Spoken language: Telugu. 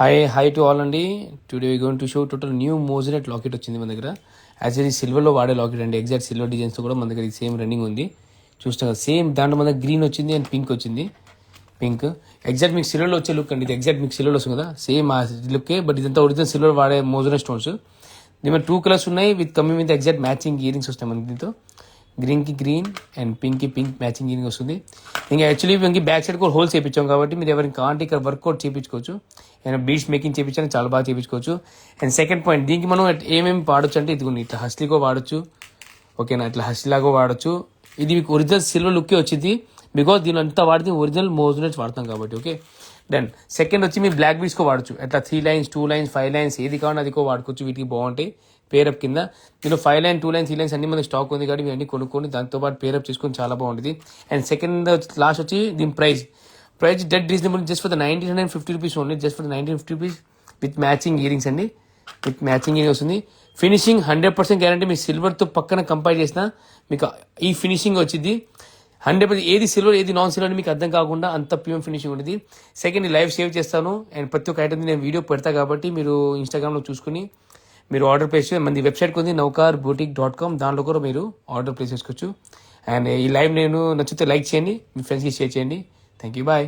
హాయ్ టు ఆల్ అండి. Today going to show total new మోజనెట్ locket వచ్చింది మన దగ్గర. యాక్చువల్లీ సిల్వర్లో వాడే లాకెట్ అండి. ఎగ్జాక్ట్ సిల్వర్ డిజైన్స్తో కూడా మన దగ్గర సేమ్ రన్నింగ్ ఉంది. చూస్తాం కదా, సేమ్ దాంట్లో మన దగ్గర గ్రీన్ వచ్చింది అండ్ పింక్ వచ్చింది. పింక్ ఎగ్జాక్ట్ మీకు సిల్వర్లో వచ్చే లుక్ అండి. ఇది ఎగ్జాక్ట్ మీకు సిల్వర్లో వస్తుంది కదా, సేమ్ ఆ లుక్కే. బట్ ఇదంతా ఒరిజినల్ సిల్వర్ వాడే మోజనెట్ స్టోన్స్. దీని 2 కలర్స్ ఉన్నాయి. With coming with exact matching earrings వస్తాయి మనకి. దీంతో గ్రీన్కి గ్రీన్ అండ్ పింక్కి పింక్ మ్యాచింగ్ ఇయరింగ్ వస్తుంది. ఇంకా యాక్చువల్లీ ఇంక బ్యాక్ సైడ్ కూడా హోల్స్ చేయించాం కాబట్టి మీరు ఎవరికి కావాలంటే ఇక్కడ వర్కౌట్ చేయించుకోవచ్చు. ఏమైనా బీడ్స్ మేకింగ్ చేయించాలని చాలా బాగా చేయించుకోవచ్చు. అండ్ సెకండ్ పాయింట్, దీనికి మనం ఏమేమి వాడచ్చు అంటే ఇదిగోండి, ఇట్లా హస్లీగో వాడచ్చు. ఓకేనా, ఇట్లా హస్లీలాగో వాడచ్చు. ఇది మీకు ఒరిజినల్ సిల్వర్ లుక్కే వచ్చింది, బికాజ్ దీని అంతా వాడితే ఒరిజినల్ మోజనెట్స్ వాడతాం కాబట్టి. ఓకే, దెన్ సెకండ్ వచ్చి మీ బ్లాక్ బీడ్స్కో వాడచ్చు. అట్లా 3 లైన్స్ 2 లైన్స్ 5 లైన్స్ ఏది కావాలో అదికో వాడుకోవచ్చు. వీటికి బాగుంటాయి పేరప్ కింద. దీనిలో 5 లైన్ 2 లైన్ 3 లైన్స్ అన్ని మనకి స్టాక్ ఉంది కాబట్టి ఇవన్నీ కొనుక్కొని దాంతోపాటు పేరప్ చేసుకొని చాలా బాగుంటుంది. అండ్ సెకండ్ లాస్ట్ వచ్చి దీని price did reasonable, just for the 1950 rupees only. Just for the 1950 rupees with matching earrings అండి. విత్ మ్యాచింగ్ ఇయరింగ్ వస్తుంది. Finishing 100% guarantee. మీరు సిల్వర్తో పక్కన కంపేర్ చేసినా మీకు ఈ ఫినిషింగ్ వచ్చింది 100%. ఏది సిల్వర్ ఏది నాన్ సిల్వర్ అని మీకు అర్థం కాకుండా అంత ప్యూర్ ఫినిషింగ్ ఉంటుంది. సెకండ్, లైవ్ సేవ్ చేస్తాను అండ్ ప్రతి ఒక్క ఐటమ్ నేను వీడియో పెడతా కాబట్టి మీరు ఇన్స్టాగ్రామ్లో చూసుకుని మీరు ఆర్డర్ ప్లేస్ చేసి, మన వెబ్సైట్ ఉంది naukarBoutique.com, దాంట్లో కూడా మీరు ఆర్డర్ ప్లేస్ చేసుకోవచ్చు. అండ్ ఈ లైవ్ నేను నచ్చితే లైక్ చేయండి, మీ ఫ్రెండ్స్కి షేర్ చేయండి. Thank you, bye.